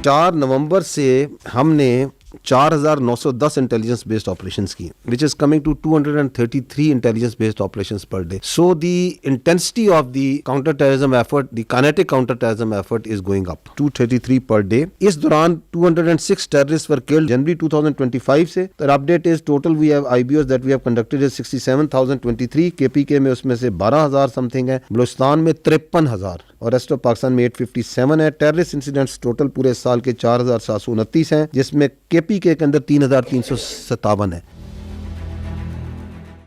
4 नवंबर से हमने 4,910 intelligence based operations की, which is coming to 233 intelligence based operations per day. So the intensity of the counter terrorism effort, the kinetic counter terrorism effort is going up, 233 per day. इस दौरान 206 terrorists were killed January 2025 से. The update is total we have IBOs that we have conducted is 67,023. KPK में उसमें से 12,000 something है, बलूचिस्तान में 53,000 और rest of Pakistan में 857 है. टेररिस्ट इंसिडेंट्स टोटल पूरे साल के 4,729 हैं, जिसमें केपीके के अंदर 3,357 है.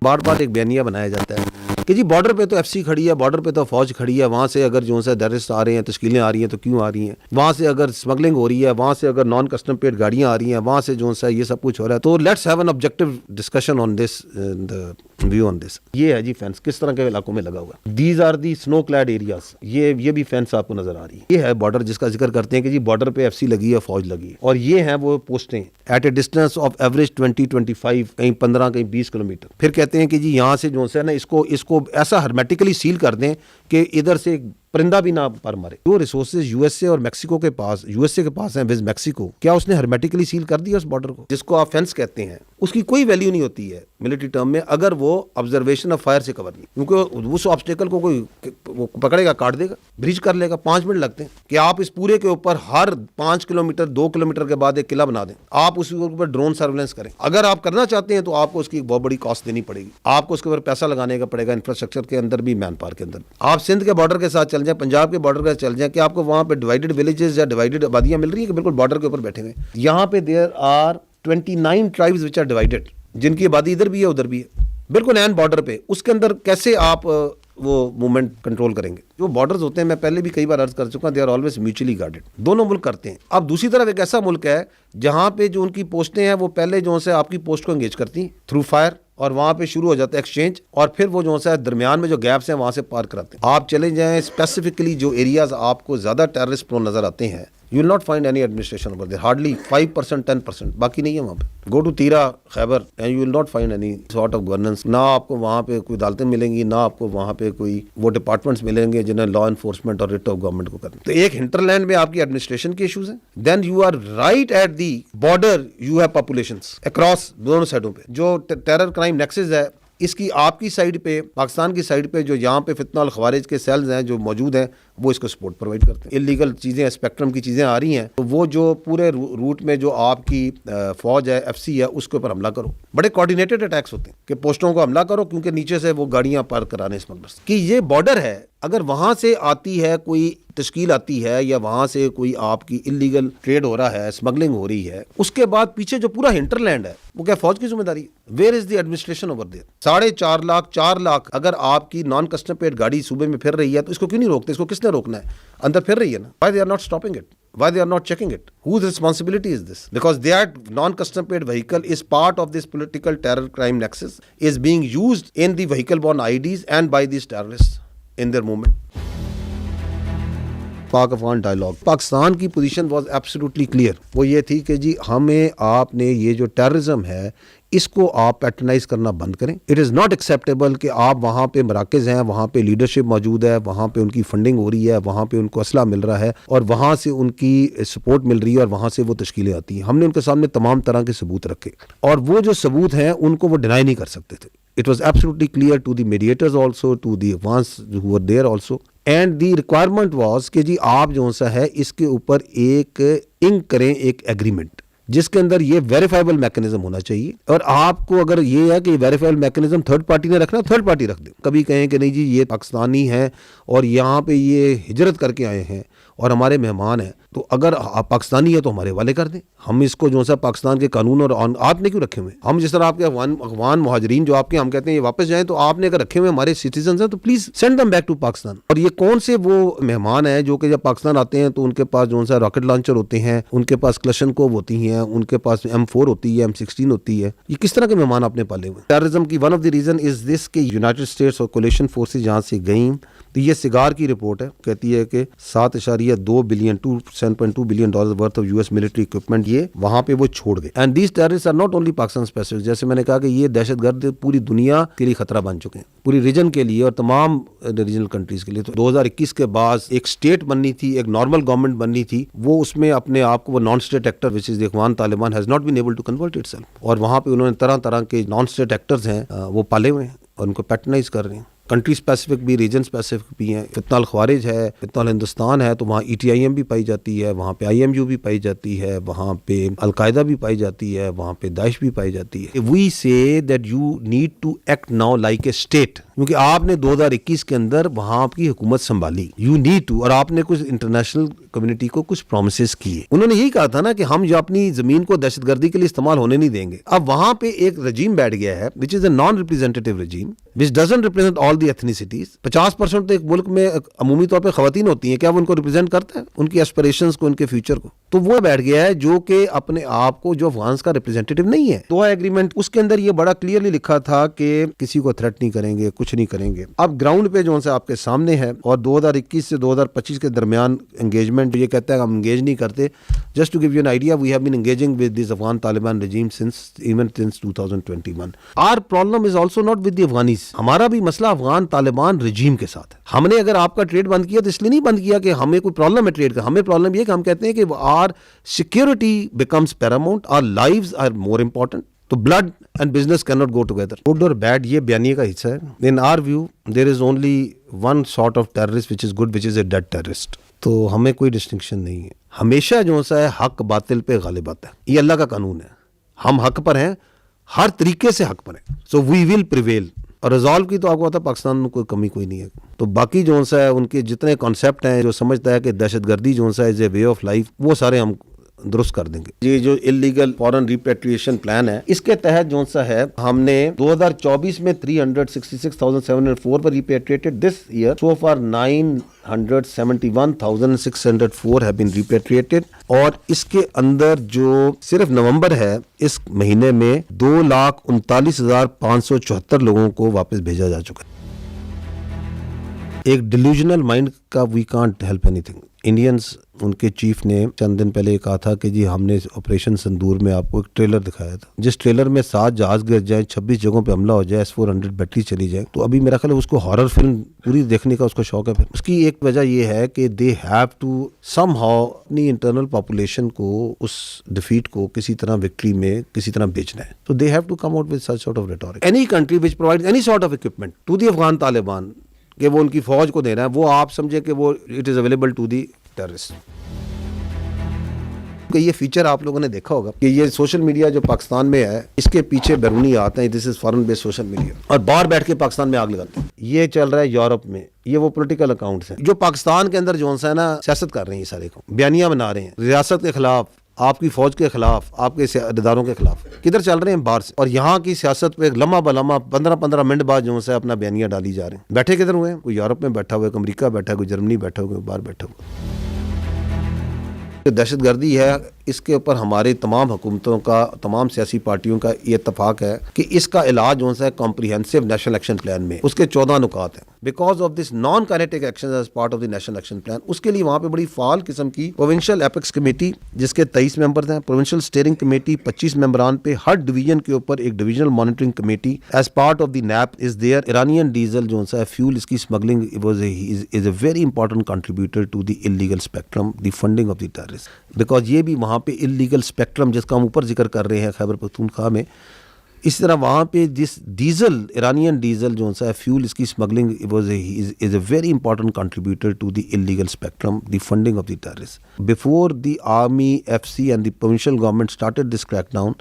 बार बार एक बयानिया बनाया जाता है कि जी बॉर्डर पे तो एफसी खड़ी है, बॉर्डर पे तो फौज खड़ी है, वहाँ से अगर जो है टेररिस्ट आ रहे हैं, तश्कीलें आ रही हैं तो क्यों आ रही हैं, वहाँ से अगर स्मगलिंग हो रही है, वहाँ से अगर नॉन कस्टम पेड गाड़ियाँ आ रही हैं, वहाँ से जो है ये सब कुछ हो रहा है. तो let's have an objective discussion on this, the view on this. ये है जी फेंस किस तरह के इलाकों में लगा हुआ है. These are the snow clad areas. ये भी फेंस आपको नजर आ रही है. ये है बॉर्डर जिसका जिक्र करते हैं कि जी बॉर्डर पे एफसी लगी है, फौज लगी है, और ये हैं वो पोस्टें at a distance of average 20-25, कहीं 15, कहीं 20 किलोमीटर. फिर कहते हैं कि जी यहाँ से जो है ना इसको ऐसा हर्मेटिकली सील कर दें कि इधर से परिंदा भी ना पर मारे. जो रिसोर्सेज यूएसए और मैक्सिको के पास, यूएसए के पास हैं विद मैक्सिको, क्या उसने हर्मेटिकली सील कर दिया उस बॉर्डर को, जिसको आप फेंस कहते हैं? उसकी कोई वैल्यू नहीं होती है मिलिट्री टर्म में अगर वो ऑब्जर्वेशन ऑफ फायर से कवर नहीं, क्योंकि उस ऑब्स्टेकल को कोई वो पकड़ेगा, काट देगा, ब्रीच कर लेगा. 5 मिनट लगते हैं कि आप इस पूरे के ऊपर हर 5 किलोमीटर 2 किलोमीटर के बाद एक किला बना दें, आप उसके ऊपर ड्रोन सर्वेलेंस करें. अगर आप करना चाहते हैं तो आपको उसकी बहुत बड़ी कॉस्ट देनी पड़ेगी, आपको उसके ऊपर पैसा लगाने का पड़ेगा, इंफ्रास्ट्रक्चर के अंदर भी, मैन पावर के अंदर. आप सिंध के बॉर्डर के साथ चल जाए, पंजाब के बॉर्डर के साथ चल जाए, कि आपको वहां पे डिवाइडेड विलेजेस या डिवाइडेड आबादियां मिल रही है कि बिल्कुल बॉर्डर के ऊपर बैठे हुए. यहाँ पे there are 29 tribes which are divided, जिनकी आबादी इधर भी है उधर भी है, बिल्कुल एन बॉर्डर पे. उसके अंदर कैसे आप वो मूवमेंट कंट्रोल करेंगे? जो बॉर्डर्स होते हैं, मैं पहले भी कई बार अर्ज कर चुका, they are always mutually guarded. दोनों मुल्क करते हैं. अब दूसरी तरफ एक ऐसा मुल्क है जहां पे जो उनकी पोस्टें हैं वो पहले जो है आपकी पोस्ट को एंगेज करती हैं थ्रू फायर, और वहां पे शुरू हो जाता है एक्सचेंज, और फिर वो जो है दरमियान में जो गैप्स हैं वहां से पार कराते हैं. आप चले जाएं स्पेसिफिकली जो एरियाज आपको ज्यादा टेररिस्ट प्रोन नजर आते हैं, you will not find any administration over there, hardly 5%, 10%, बाकी नहीं है वहाँ पे. गो टू तीरा, Khyber, and you will not find any sort of governance. ना आपको वहाँ पे कोई अदालतें मिलेंगी, ना आपको वहाँ पे कोई वो डिपार्टमेंट्स मिलेंगे जिन्हें लॉ एनफोर्समेंट और रिट ऑफ गवर्नमेंट को करना. तो एक हिंटरलैंड में आपकी एडमिनिस्ट्रेशन के इशूज हैं. Then you are right at the border, you have populations across दोनों साइडों पे. जो टेरर क्राइम नेक्सस है, इसकी आपकी साइड पे, पाकिस्तान की साइड पे जो यहाँ पे फितना और खवारिज के सेल्स हैं जो मौजूद हैं, वो इसको सपोर्ट प्रोवाइड करते हैं. इलीगल चीज़ें, स्पेक्ट्रम की चीज़ें आ रही हैं, तो वो जो पूरे रूट में जो आपकी फौज है, एफसी है, उसके ऊपर हमला करो. बड़े कोऑर्डिनेटेड अटैक्स होते हैं कि पोस्टों को हमला करो, क्योंकि नीचे से वो गाड़ियां पार कराने स्मगलर्स. कि ये बॉर्डर है, अगर वहां से आती है कोई तश्कील आती है, या वहां से कोई आपकी इलीगल ट्रेड हो रहा है, स्मगलिंग हो रही है, उसके बाद पीछे जो पूरा हिंटरलैंड है वो क्या फौज की जिम्मेदारी है? Where is the administration over there? 4.5 lakh 4 lakh अगर आपकी नॉन कस्टम पेड गाड़ी सूबे में फिर रही है, तो इसको क्यों नहीं रोकते? इसको किसने रोकना है? अंदर फिर रही है ना. Why they are not stopping it? Why they are not checking it? Whose responsibility is this? Because that non-custom paid vehicle is part of this political terror crime nexus, is being used in the vehicle-borne IDs and by these terrorists in their movement. पाक Afghan dialogue, Pakistan की position was absolutely clear. वो ये थी कि जी हमें, आपने ये जो टेररिज्म है इसको आप पैटर्नाइज करना बंद करें. इट इज़ नॉट एक्सेप्टेबल कि आप वहाँ पे मराकज़ हैं, वहाँ पे लीडरशिप मौजूद है, वहाँ पे उनकी फंडिंग हो रही है, वहाँ पे उनको असला मिल रहा है, और वहाँ से उनकी सपोर्ट मिल रही है, और वहाँ से वो तश्कीलें आती हैं. हमने उनके सामने तमाम तरह के सबूत रखे, और वो जो सबूत हैं उनको वो डिनाई नहीं कर सकते थे. It was absolutely clear to the mediators also, to the ones who were there also. And the requirement was कि जी आप जो सा है इसके ऊपर एक इंक करें, एक एग्रीमेंट, जिसके अंदर ये वेरीफाइबल मैकेनिज्म होना चाहिए. और आपको अगर ये है कि वेरीफाइबल मैकेनिज्म थर्ड पार्टी ने रखना, थर्ड पार्टी रख दे. कभी कहें कि नहीं जी ये पाकिस्तानी है और यहाँ पे ये हिजरत करके आए हैं और हमारे मेहमान हैं, तो अगर आप पाकिस्तानी है तो हमारे वाले कर दें. हम इसको जो सा पाकिस्तान के कानून और आपने क्यों रखे हुए? हम जिस तरह आपके अफगान मुहाजिरीन जो आपके, हम कहते हैं ये वापस जाएं, तो आपने अगर रखे हुए हमारे सिटीजन हैं तो please send them back to Pakistan. और ये कौन से वो मेहमान हैं जो कि जब पाकिस्तान आते हैं तो उनके पास जो सा रॉकेट लॉन्चर होते हैं, उनके पास क्लशनकोव होती हैं, उनके पास M4 होती है, M16 होती है. ये किस तरह के मेहमान आपने पाले हुए? टेररिज्म की one of the reason is this कि यूनाइटेड स्टेट्स और कोलिशन फोर्सेज जहाँ से गई, तो ये सिगार की रिपोर्ट है, कहती है कि 7.2 billion to $7.2 billion worth of US military equipment ये वहां पे वो छोड़ गए। And these terrorist are not only Pakistan specific, जैसे मैंने कहा कि ये दहशतगर्द पूरी दुनिया के लिए खतरा बन चुके हैं, पूरी रीजन के लिए और तमाम रीजनल कंट्रीज के लिए। तो 2021 के बाद एक स्टेट बननी थी, एक नॉर्मल गवर्नमेंट बननी थी, वो उसमें अपने आप को वो non state actor which is Afghan Taliban has not been able to convert itself, और वहां पे उन्होंने तरह तरह के नॉन स्टेट एक्टर्स हैं वो पाले हुए हैं और उनको पैटर्नाइज कर रहे हैं। कंट्री स्पेसिफिक भी, रीजन स्पेसिफिक भी हैं। फितनाल ख्वारिज है, फितनाल हिंदुस्तान है, तो वहाँ ETIM भी पाई जाती है, वहाँ पे IMU भी पाई जाती है, वहाँ पे अलकायदा भी पाई जाती है, वहाँ पे दाइश भी पाई जाती है। We say that you need to act now like a state, क्योंकि आपने 2021 के अंदर वहाँ की हुकूमत संभाली, यू नीड टू, और आपने कुछ इंटरनेशनल कम्युनिटी को कुछ प्रोमिसेस किए। उन्होंने यही कहा था ना कि हम जो अपनी जमीन को दहशतगर्दी के लिए इस्तेमाल होने नहीं देंगे। अब वहाँ पे एक रजीम बैठ गया है which is a non representative regime which doesn't represent all the ethnicities. 50% तो एक मुल्क में अमूमी तौर पे खवातीन होती हैं, क्या वो उनको रिप्रेजेंट करता है, उनकी एस्पिरेशंस को, उनके फ्यूचर को? तो वो बैठ गया है जो कि अपने आप को जो अफगान का रिप्रेजेंटेटिव नहीं है। दोहा एग्रीमेंट, उसके अंदर ये बड़ा क्लियरली लिखा था कि किसी को थ्रेट नहीं करेंगे, कुछ नहीं करेंगे। अब ग्राउंड पे जो है आपके सामने है, और 2021 से 2025 के दरमियान एंगेजमेंट ये कहता है हम एंगेज नहीं करते। Just to give you an idea, we have been engaging with this Afghan Taliban regime since 2021. Our problem is also not with the Afghanis. हमारा भी मसला अफगान तालिबान रजीम के साथ है। हमने अगर आपका ट्रेड बंद किया तो इसलिए नहीं बंद किया कि हमें कोई प्रॉब्लम है ट्रेड का, हमें प्रॉब्लम ये कि हम कहते हैं कि our security becomes paramount, our lives are more important. तो blood and business can not go together. Good और बैड ये बयानिए का हिस्सा है। In our view there is only one sort of terrorist which is good, which is a dead terrorist. तो हमें कोई डिस्टिंक्शन नहीं है। हमेशा जो सा है हक बातिल पे गालिब आता है, ये अल्लाह का कानून है। हम हक पर हैं, हर तरीके से हक पर हैं। So we will prevail. और रिजॉल्व की तो आपको पता है पाकिस्तान में कोई कमी कोई नहीं है। तो बाकी जो सा है उनके जितने कॉन्सेप्ट हैं, जो समझता है कि दहशतगर्दी जो सा है is a way of life, वो सारे हम दुरुस्त कर देंगे। ये जो इलीगल फॉरेन रिपेट्रिएशन प्लान है, इसके तहत जो सा है हमने 2024 में 366,704 पर repatriated. This year so far 971,604 have been repatriated. और इसके अंदर जो सिर्फ नवंबर है, इस महीने में 2,39,574 लोगों को वापस भेजा जा चुका है। एक डिल्यूजनल माइंड का we can't help anything. Indians, उनके चीफ ने चंद दिन पहले कहा था कि जी हमने ऑपरेशन संदूर में आपको एक ट्रेलर दिखाया था, जिस ट्रेलर में 7 जहाज गिर जाए, 26 जगहों पे हमला हो जाए, S-400 बैटरी चली जाए। तो अभी मेरा ख्याल है उसको हॉरर फिल्म पूरी देखने का उसको शौक है। फिर उसकी एक वजह यह है कि दे हैव टू समहाउ अपनी इंटरनल पॉपुलेशन को, उस डिफीट को किसी तरह विक्ट्री में किसी तरह बेचना है। तो they have to come out with such sort of rhetoric. Any country which provides any sort of equipment to the Afghan Taliban, कि वो उनकी फौज को देना है, वो आप समझे कि वो it is available to the terrorist. कि ये फीचर आप लोगों ने देखा होगा कि ये सोशल मीडिया जो पाकिस्तान में है, इसके पीछे बैरूनी आते हैं, this is foreign based social media, और बाहर बैठ के पाकिस्तान में आग लगाते हैं। ये चल रहा है यूरोप में, ये वो पॉलिटिकल अकाउंट्स हैं जो पाकिस्तान के अंदर जो है ना सियासत कर रहे हैं, ये सारे को बयानियां बना रहे हैं रियासत के खिलाफ, आपकी फौज के खिलाफ, आपके इदारों के खिलाफ। किधर चल रहे हैं? बाहर से। और यहाँ की सियासत पे लम्हा बलम्हा 15-15 मिनट बाद जो है अपना बयानियां डाली जा रहे हैं। बैठे किधर हुए हैं? कोई यूरोप में बैठा हुआ है, कोई अमेरिका बैठा है, कोई जर्मनी बैठा हुआ है, कोई बाहर बैठा हुआ है। दहशतगर्दी है, इसके ऊपर हमारे तमाम हुकूमतों का, तमाम सियासी पार्टियों का ये इत्तफाक है कि इसका इलाज जो है कॉम्प्रिहेंसिव नेशनल एक्शन प्लान में, उसके 14 नुकात हैं। Because of this non kinetic action as part of the national action plan, उसके लिए वहाँ पे बड़ी फाल किस्म की प्रोविंशियल एपेक्स कमेटी, जिसके 23 मेंबर्स हैं, प्रोविंशियल स्टीयरिंग कमेटी 25 मेंबरान पे, हर डिवीजन के ऊपर एक divisional monitoring committee as part of the NAP is there. Iranian diesel जो है फ्यूल, इसकी smuggling is a very important contributor to the illegal spectrum, the funding of the terrorist. Because ये भी वहाँ पे इलीगल स्पेक्ट्रम जिसका हम ऊपर जिक्र कर रहे हैं खैबर पख्तूनख्वा में, इस तरह वहाँ पे जिस डीजल, ईरानियन डीजल जो है फ्यूल, इसकी smuggling is a very important contributor to the illegal spectrum, the funding of the terrorist. Before the army, FC and the provincial government started this crackdown,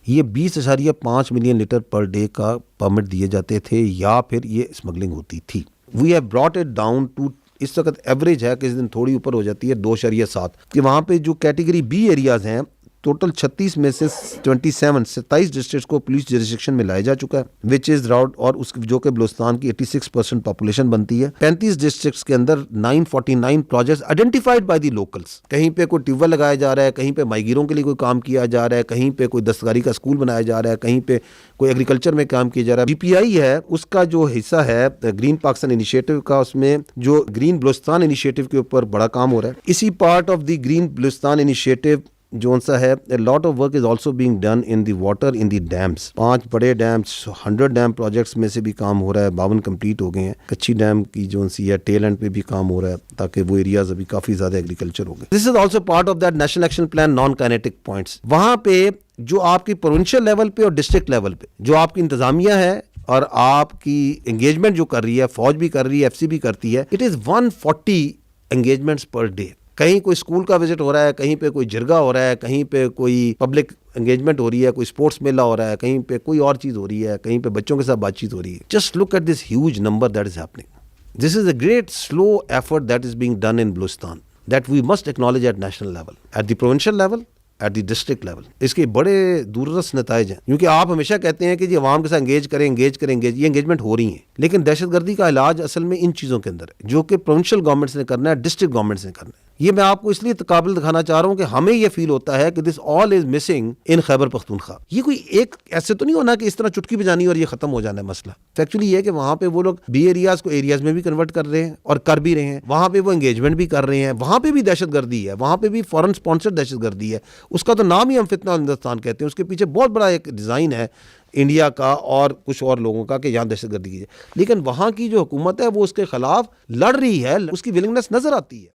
ये 20.5 मिलियन लीटर पर डे का permit दिए जाते थे या फिर ये smuggling होती थी। We have brought it down to, इस वक्त एवरेज है, किसी दिन थोड़ी ऊपर हो जाती है, 2.7, कि वहाँ पे जो कैटेगरी B एरियाज हैं टोटल 36 में से 27 डिस्ट्रिक्ट को पुलिस जुरिसडिक्शन में लाया जा चुका है, विच इज राउट, और उस जो कि बलूचिस्तान की 86% पॉपुलेशन बनती है। 35 डिस्ट्रिक्ट्स के अंदर 949 projects identified by the locals. कहीं पे कोई ट्यूबवेल लगाया जा रहा है, कहीं पे माइग्रों के लिए कोई काम किया जा रहा है, कहीं पे कोई दस्तकारी का स्कूल बनाया जा रहा है, कहीं पे कोई एग्रीकल्चर में काम किया जा रहा है। बीपीआई है, उसका जो हिस्सा है ग्रीन पाकिस्तान इनिशिएटिव का, उसमें जो ग्रीन बलूचिस्तान इनिशिएटिव के ऊपर बड़ा काम हो रहा है। इसी part of the green Balochistan initiative जो सा है, a lot of work is also being done in the water in the dams। 5 बड़े डैम्स, 100 डैम प्रोजेक्ट्स में से भी काम हो रहा है, 52 कंप्लीट हो गए हैं। कच्ची डैम की जो सी है टेल एंड पे भी काम हो रहा है, ताकि वो एरियाज अभी काफी ज्यादा एग्रीकल्चर हो गए। This is also part of that national action plan non kinetic points. वहां पे जो आपकी प्रोविंशियल लेवल पे और डिस्ट्रिक्ट लेवल पे जो आपकी इंतजामिया है और आपकी एंगेजमेंट जो कर रही है, फौज भी कर रही है, एफसी भी करती है, it is 140 engagements per day. कहीं कोई स्कूल का विजिट हो रहा है, कहीं पे कोई जिरगा हो रहा है, कहीं पे कोई पब्लिक एंगेजमेंट हो रही है, कोई स्पोर्ट्स मेला हो रहा है, कहीं पे कोई और चीज हो रही है, कहीं पे बच्चों के साथ बातचीत हो रही है। Just look at this huge number that is happening. This is a great slow effort that is being done in Balochistan that we must acknowledge at national level, at the provincial level, at the district level. इसके बड़े दूरदर्श नताइज हैं, क्योंकि आप हमेशा कहते हैं कि जी अवाम के साथ एंगेज करें, ये एंगेजमेंट हो रही है, लेकिन दहशतगर्दी का इलाज असल में इन चीज़ों के अंदर है, जो कि प्रोविंशियल गवर्नमेंट्स ने करना है, डिस्ट्रिक्ट गवर्नमेंट्स ने करना है। ये मैं आपको इसलिए काबिल दिखाना चाह रहा हूँ कि हमें ये फील होता है कि this all is missing in Khyber Pakhtunkhwa. ये कोई एक ऐसे तो नहीं होना कि इस तरह चुटकी बजानी और ये खत्म हो जाना है मसला। एक्चुअली ये है कि वहाँ पे वो लोग बी एरियाज को एरियाज में भी कन्वर्ट कर रहे हैं और कर भी रहे हैं, वहाँ पे वो एंगेजमेंट भी कर रहे हैं, वहाँ पे भी दहशतगर्दी है, वहाँ पे भी फॉरेन स्पॉन्सर्ड दहशतगर्दी है। उसका तो नाम ही हम फितना हिंदुस्तान कहते हैं, उसके पीछे बहुत बड़ा एक डिज़ाइन है इंडिया का और कुछ और लोगों का कि यहाँ दहशतगर्दी की है। लेकिन वहाँ की जो हुकूमत है वो उसके खिलाफ लड़ रही है, उसकी विलिंगनेस नजर आती है।